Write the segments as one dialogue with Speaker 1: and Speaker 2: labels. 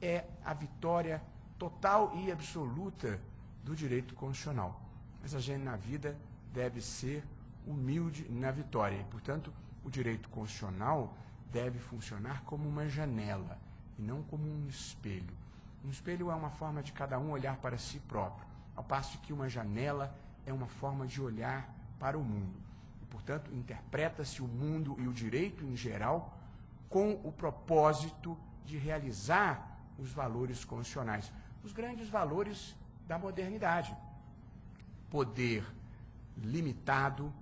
Speaker 1: é a vitória total e absoluta do direito constitucional. Mas a gente, na vida, deve ser humilde na vitória. E, portanto, o direito constitucional deve funcionar como uma janela e não como um espelho. Um espelho é uma forma de cada um olhar para si próprio, ao passo que uma janela é uma forma de olhar para o mundo. E, portanto, interpreta-se o mundo e o direito em geral com o propósito de realizar os valores constitucionais, os grandes valores da modernidade. Poder limitado,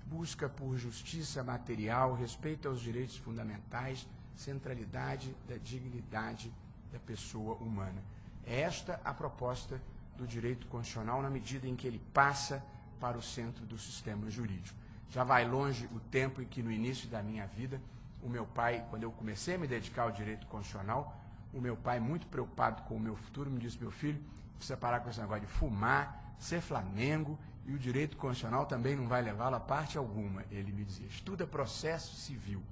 Speaker 1: busca por justiça material, respeito aos direitos fundamentais, centralidade da dignidade da pessoa humana. É esta a proposta do direito constitucional na medida em que ele passa para o centro do sistema jurídico. Já vai longe o tempo em que, no início da minha vida, o meu pai, quando eu comecei a me dedicar ao direito constitucional, o meu pai, muito preocupado com o meu futuro, me disse: meu filho, precisa parar com esse negócio de fumar, ser Flamengo, e o direito constitucional também não vai levá-lo a parte alguma. Ele me dizia: estuda processo civil.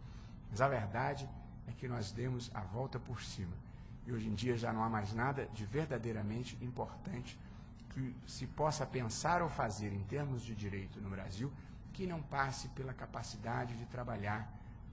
Speaker 1: Mas a verdade é que nós demos a volta por cima. E hoje em dia já não há mais nada de verdadeiramente importante que se possa pensar ou fazer em termos de direito no Brasil que não passe pela capacidade de trabalhar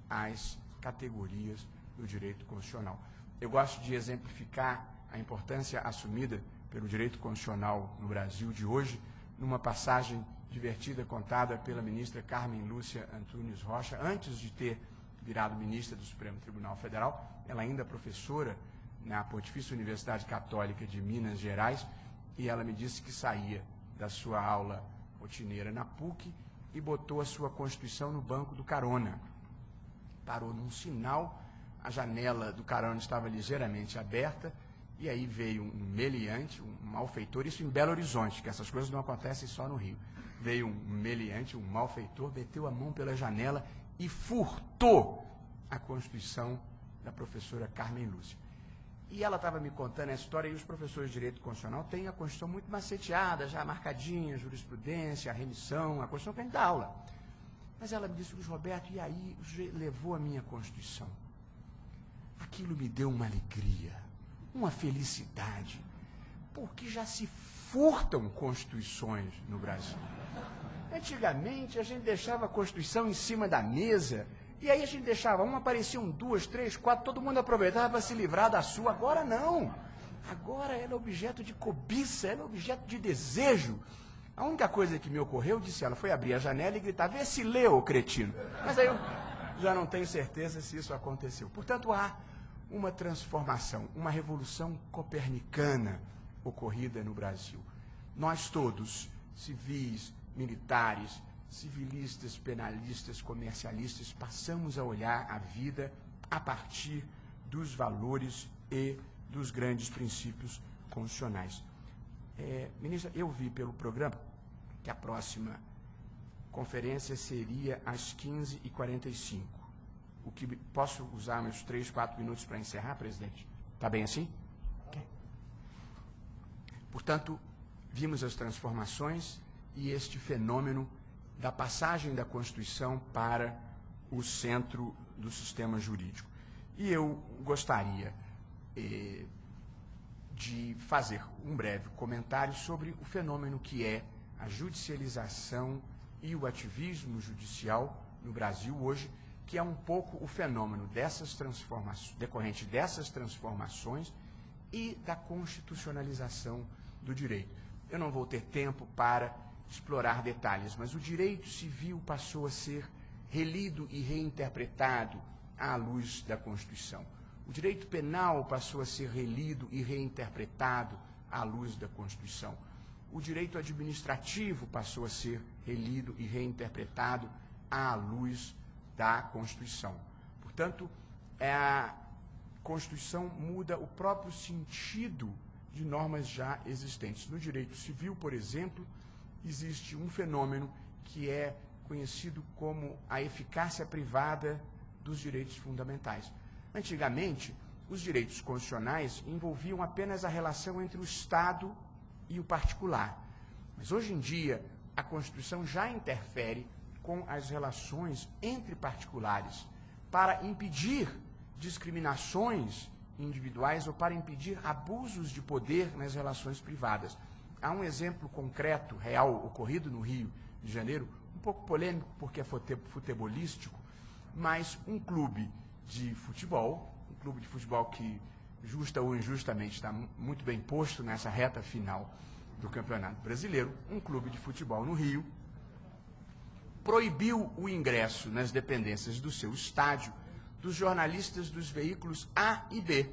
Speaker 1: as categorias do direito constitucional. Eu gosto de exemplificar a importância assumida pelo direito constitucional no Brasil de hoje numa passagem divertida contada pela ministra Carmen Lúcia Antunes Rocha, antes de ter virado ministra do Supremo Tribunal Federal, ela ainda é professora na Pontifícia Universidade Católica de Minas Gerais, e ela me disse que saía da sua aula rotineira na PUC e botou a sua Constituição no banco do carona. Parou num sinal, a janela do carona estava ligeiramente aberta, e aí veio um meliante, um malfeitor, isso em Belo Horizonte, que essas coisas não acontecem só no Rio. Veio um meliante, um malfeitor, meteu a mão pela janela e furtou a Constituição da professora Carmen Lúcia. E ela estava me contando a história, e os professores de Direito Constitucional têm a Constituição muito maceteada, já marcadinha, jurisprudência, a remissão, a Constituição que a gente dá aula. Mas ela me disse: Luiz Roberto, e aí levou a minha Constituição. Aquilo me deu uma alegria, uma felicidade, porque já se furtam constituições no Brasil. Antigamente, a gente deixava a Constituição em cima da mesa, e aí a gente deixava uma, apareciam duas, três, quatro, todo mundo aproveitava para se livrar da sua. Agora não. Agora ela é objeto de cobiça, ela é objeto de desejo. A única coisa que me ocorreu, disse ela, foi abrir a janela e gritar: vê se lê, ô cretino. Mas aí eu já não tenho certeza se isso aconteceu. Portanto, há uma transformação, uma revolução copernicana ocorrida no Brasil. Nós todos, civis, militares, civilistas, penalistas, comercialistas, passamos a olhar a vida a partir dos valores e dos grandes princípios constitucionais. Ministra, eu vi pelo programa que a próxima conferência seria às 15h45. Posso usar meus 3, 4 minutos para encerrar, presidente? Está bem assim? Okay. Portanto, vimos as transformações e este fenômeno da passagem da Constituição para o centro do sistema jurídico. E eu gostaria de fazer um breve comentário sobre o fenômeno que é a judicialização e o ativismo judicial no Brasil hoje, que é um pouco o fenômeno dessas transformações, decorrente dessas transformações e da constitucionalização do direito. Eu não vou ter tempo para explorar detalhes, mas o direito civil passou a ser relido e reinterpretado à luz da Constituição. O direito penal passou a ser relido e reinterpretado à luz da Constituição. O direito administrativo passou a ser relido e reinterpretado à luz da Constituição. Portanto, a Constituição muda o próprio sentido de normas já existentes. No direito civil, por exemplo, existe um fenômeno que é conhecido como a eficácia privada dos direitos fundamentais. Antigamente, os direitos constitucionais envolviam apenas a relação entre o Estado e o particular. Mas hoje em dia, a Constituição já interfere com as relações entre particulares para impedir discriminações individuais ou para impedir abusos de poder nas relações privadas. Há um exemplo concreto, real, ocorrido no Rio de Janeiro, um pouco polêmico porque é futebolístico, mas um clube de futebol que, justa ou injustamente, está muito bem posto nessa reta final do Campeonato Brasileiro, um clube de futebol no Rio, proibiu o ingresso nas dependências do seu estádio dos jornalistas dos veículos A e B,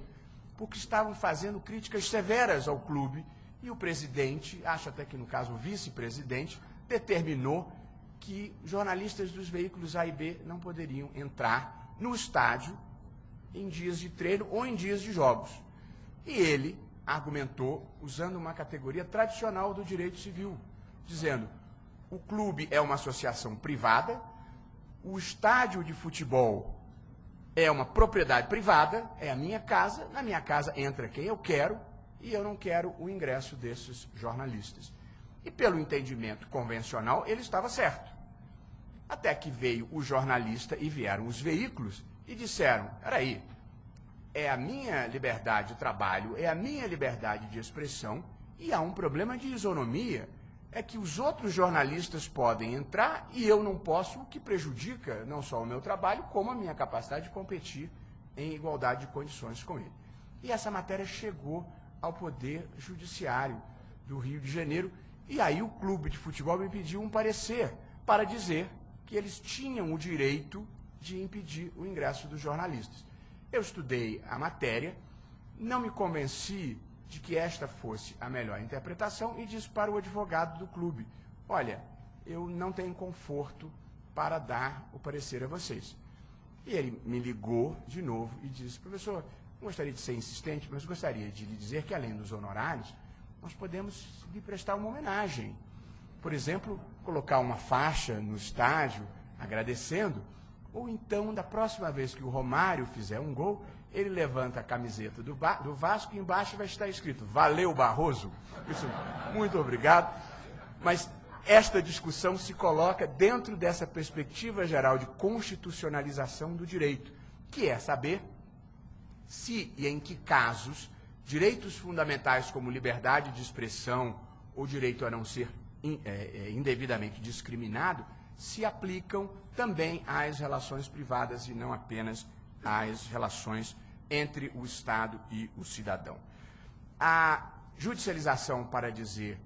Speaker 1: porque estavam fazendo críticas severas ao clube, e o presidente, acho até que no caso o vice-presidente, determinou que jornalistas dos veículos A e B não poderiam entrar no estádio em dias de treino ou em dias de jogos. E ele argumentou usando uma categoria tradicional do direito civil, dizendo: o clube é uma associação privada, o estádio de futebol é uma propriedade privada, é a minha casa, na minha casa entra quem eu quero, e eu não quero o ingresso desses jornalistas. E pelo entendimento convencional, ele estava certo. Até que veio o jornalista e vieram os veículos e disseram: peraí, é a minha liberdade de trabalho, é a minha liberdade de expressão, e há um problema de isonomia, é que os outros jornalistas podem entrar e eu não posso, o que prejudica não só o meu trabalho, como a minha capacidade de competir em igualdade de condições com ele. E essa matéria chegou ao Poder Judiciário do Rio de Janeiro, e aí o clube de futebol me pediu um parecer para dizer que eles tinham o direito de impedir o ingresso dos jornalistas. Eu estudei a matéria, não me convenci de que esta fosse a melhor interpretação e disse para o advogado do clube: olha, eu não tenho conforto para dar o parecer a vocês. E ele me ligou de novo e disse: professor, não gostaria de ser insistente, mas gostaria de lhe dizer que, além dos honorários, nós podemos lhe prestar uma homenagem. Por exemplo, colocar uma faixa no estádio agradecendo, ou então, da próxima vez que o Romário fizer um gol, ele levanta a camiseta do Vasco e embaixo vai estar escrito: valeu, Barroso. Isso, muito obrigado. Mas esta discussão se coloca dentro dessa perspectiva geral de constitucionalização do direito, que é saber se e em que casos direitos fundamentais como liberdade de expressão ou direito a não ser indevidamente discriminado se aplicam também às relações privadas e não apenas às relações entre o Estado e o cidadão. A judicialização, para dizer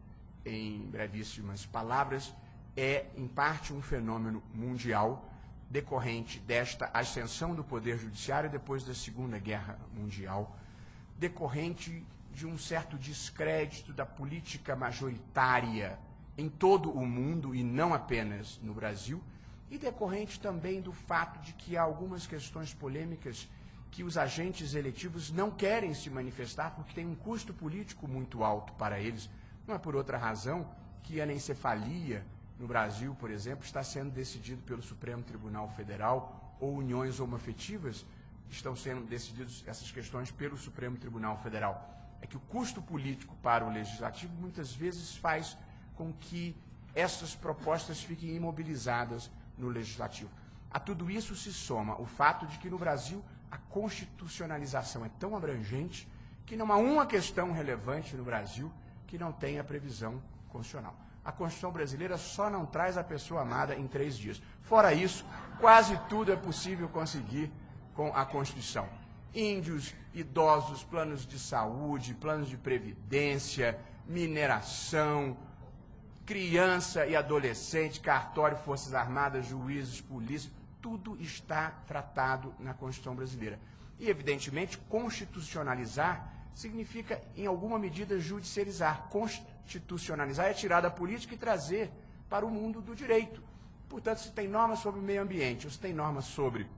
Speaker 1: em brevíssimas palavras, é, em parte, um fenômeno mundial decorrente desta ascensão do Poder Judiciário depois da Segunda Guerra Mundial, decorrente de um certo descrédito da política majoritária em todo o mundo e não apenas no Brasil, e decorrente também do fato de que há algumas questões polêmicas que os agentes eletivos não querem se manifestar porque tem um custo político muito alto para eles. Não é por outra razão que a anencefalia no Brasil, por exemplo, está sendo decidido pelo Supremo Tribunal Federal, ou uniões homoafetivas estão sendo decididas essas questões pelo Supremo Tribunal Federal. É que o custo político para o Legislativo muitas vezes faz com que essas propostas fiquem imobilizadas no Legislativo. A tudo isso se soma o fato de que no Brasil a constitucionalização é tão abrangente que não há uma questão relevante no Brasil que não tenha previsão constitucional. A Constituição brasileira só não traz a pessoa amada em 3 dias. Fora isso, quase tudo é possível conseguir com a Constituição. Índios, idosos, planos de saúde, planos de previdência, mineração, criança e adolescente, cartório, forças armadas, juízes, polícia, tudo está tratado na Constituição brasileira. E, evidentemente, constitucionalizar significa, em alguma medida, judicializar. Constitucionalizar é tirar da política e trazer para o mundo do direito. Portanto, se tem normas sobre o meio ambiente, ou se tem normas sobre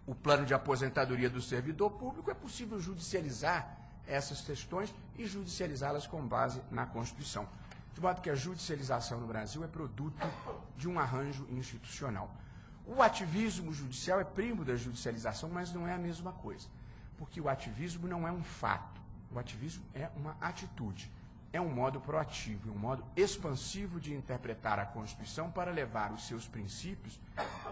Speaker 1: o plano de aposentadoria do servidor público, é possível judicializar essas questões e judicializá-las com base na Constituição. De modo que a judicialização no Brasil é produto de um arranjo institucional. O ativismo judicial é primo da judicialização, mas não é a mesma coisa, porque o ativismo não é um fato, o ativismo é uma atitude, é um modo proativo, um modo expansivo de interpretar a Constituição para levar os seus princípios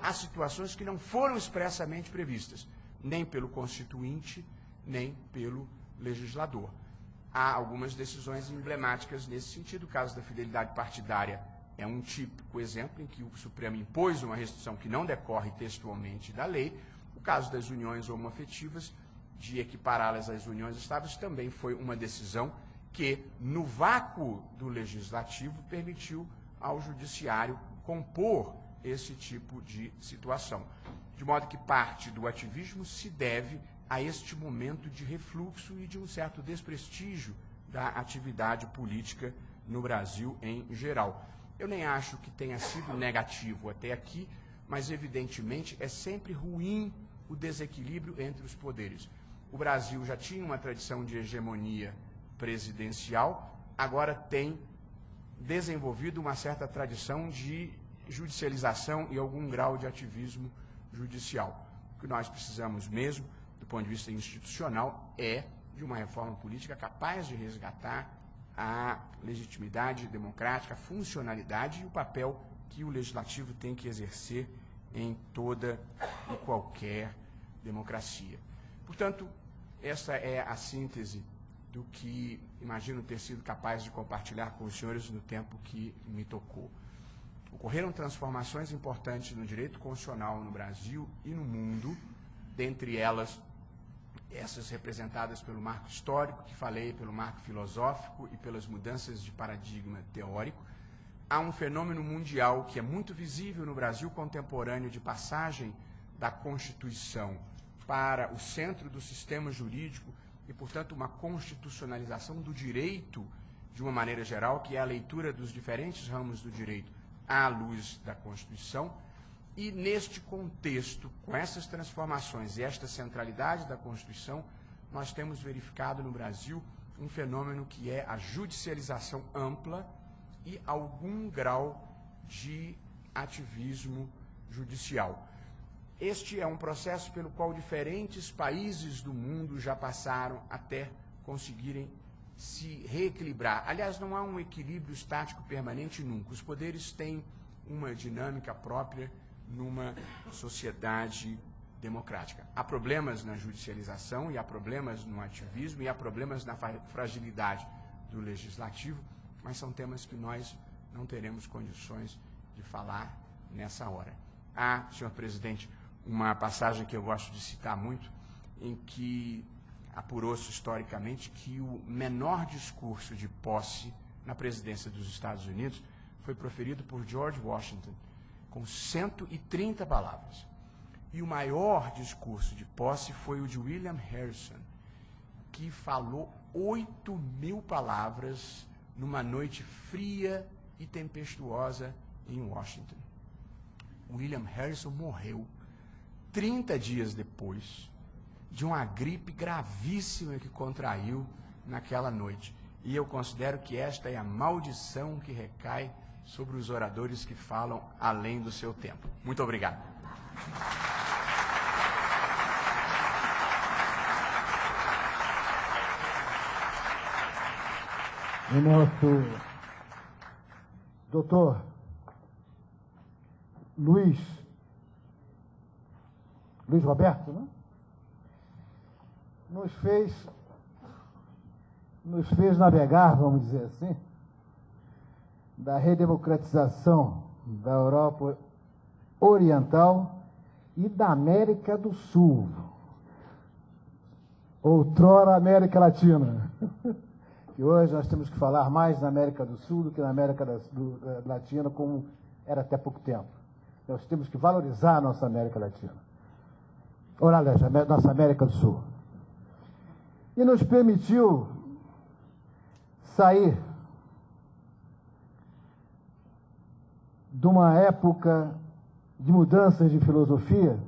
Speaker 1: a situações que não foram expressamente previstas, nem pelo Constituinte, nem pelo legislador. Há algumas decisões emblemáticas nesse sentido. O caso da fidelidade partidária é um típico exemplo em que o Supremo impôs uma restrição que não decorre textualmente da lei. O caso das uniões homoafetivas, de equipará-las às uniões estáveis, também foi uma decisão que, no vácuo do legislativo, permitiu ao judiciário compor esse tipo de situação. De modo que parte do ativismo se deve a este momento de refluxo e de um certo desprestígio da atividade política no Brasil em geral. Eu nem acho que tenha sido negativo até aqui, mas evidentemente é sempre ruim o desequilíbrio entre os poderes. O Brasil já tinha uma tradição de hegemonia presidencial, agora tem desenvolvido uma certa tradição de judicialização e algum grau de ativismo judicial. O que nós precisamos mesmo, do ponto de vista institucional, é de uma reforma política capaz de resgatar a legitimidade democrática, a funcionalidade e o papel que o legislativo tem que exercer em toda e qualquer democracia. Portanto, essa é a síntese do que imagino ter sido capaz de compartilhar com os senhores no tempo que me tocou. Ocorreram transformações importantes no direito constitucional no Brasil e no mundo, dentre elas essas representadas pelo marco histórico, que falei, pelo marco filosófico e pelas mudanças de paradigma teórico. Há um fenômeno mundial que é muito visível no Brasil contemporâneo de passagem da Constituição para o centro do sistema jurídico e, portanto, uma constitucionalização do direito de uma maneira geral, que é a leitura dos diferentes ramos do direito à luz da Constituição. E, neste contexto, com essas transformações e esta centralidade da Constituição, nós temos verificado no Brasil um fenômeno que é a judicialização ampla e algum grau de ativismo judicial. Este é um processo pelo qual diferentes países do mundo já passaram até conseguirem se reequilibrar. Aliás, não há um equilíbrio estático permanente nunca. Os poderes têm uma dinâmica própria numa sociedade democrática. Há problemas na judicialização, e há problemas no ativismo, e há problemas na fragilidade do legislativo, mas são temas que nós não teremos condições de falar nessa hora. Há, senhor presidente, uma passagem que eu gosto de citar muito, em que apurou-se historicamente que o menor discurso de posse na presidência dos Estados Unidos foi proferido por George Washington, com 130 palavras. E o maior discurso de posse foi o de William Harrison, que falou 8.000 palavras numa noite fria e tempestuosa em Washington. William Harrison morreu 30 dias depois de uma gripe gravíssima que contraiu naquela noite. E eu considero que esta é a maldição que recai sobre os oradores que falam além do seu tempo. Muito obrigado.
Speaker 2: O nosso doutor Luiz Roberto, né? nos fez navegar, vamos dizer assim, da redemocratização da Europa Oriental e da América do Sul, outrora América Latina. E hoje nós temos que falar mais na América do Sul do que na América Latina, como era até pouco tempo. Nós temos que valorizar a nossa América Latina. Ora, aliás, a nossa América do Sul. E nos permitiu sair de uma época de mudanças de filosofia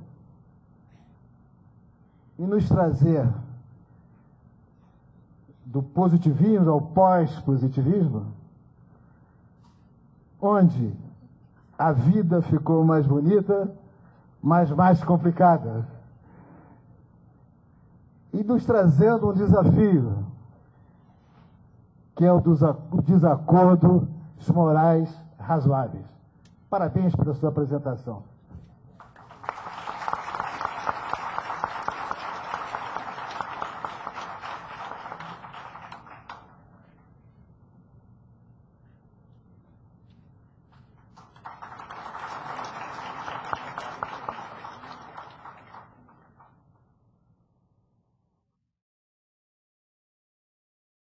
Speaker 2: e nos trazer do positivismo ao pós-positivismo, onde a vida ficou mais bonita, mas mais complicada. E nos trazendo um desafio, que é o desacordo morais razoáveis. Parabéns pela sua apresentação.